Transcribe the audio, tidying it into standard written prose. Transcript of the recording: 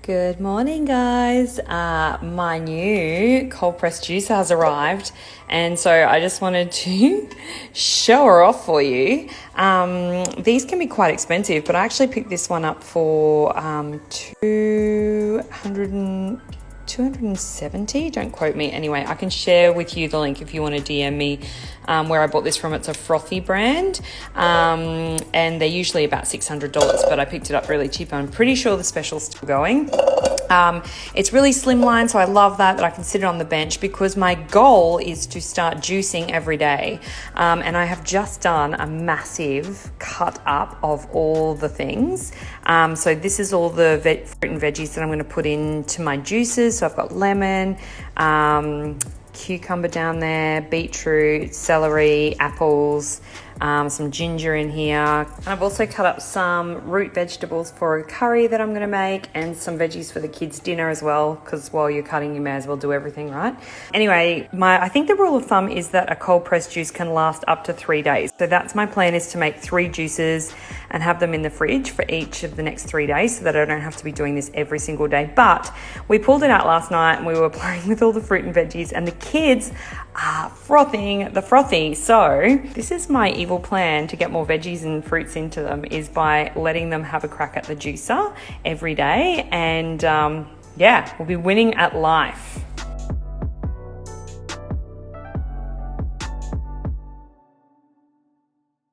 Good morning, guys. My new cold pressed juicer has arrived, and so I just wanted to show her off for you. These can be quite expensive, but I actually picked this one up for $270. Don't quote me. Anyway, I can share with you the link if you want to DM me where I bought this from. It's a Froothie brand, and they're usually about $600, but I picked it up really cheap. I'm pretty sure the special's still going. It's really slimline, so I love that I can sit it on the bench because my goal is to start juicing every day. And I have just done a massive cut up of all the things. So this is all the fruit and veggies that I'm going to put into my juices. So I've got lemon, cucumber down there, beetroot, celery, apples, some ginger in here. And I've also cut up some root vegetables for a curry that I'm going to make, and some veggies for the kids' dinner as well, because while you're cutting, you may as well do everything, right? Anyway, I think the rule of thumb is that a cold pressed juice can last up to 3 days. So that's my plan, is to make 3 juices and have them in the fridge for each of the next 3 days, so that I don't have to be doing this every single day. But we pulled it out last night and we were playing with all the fruit and veggies, and the kids are frothing the frothy. So this is my evil plan to get more veggies and fruits into them, is by letting them have a crack at the juicer every day. And yeah, we'll be winning at life.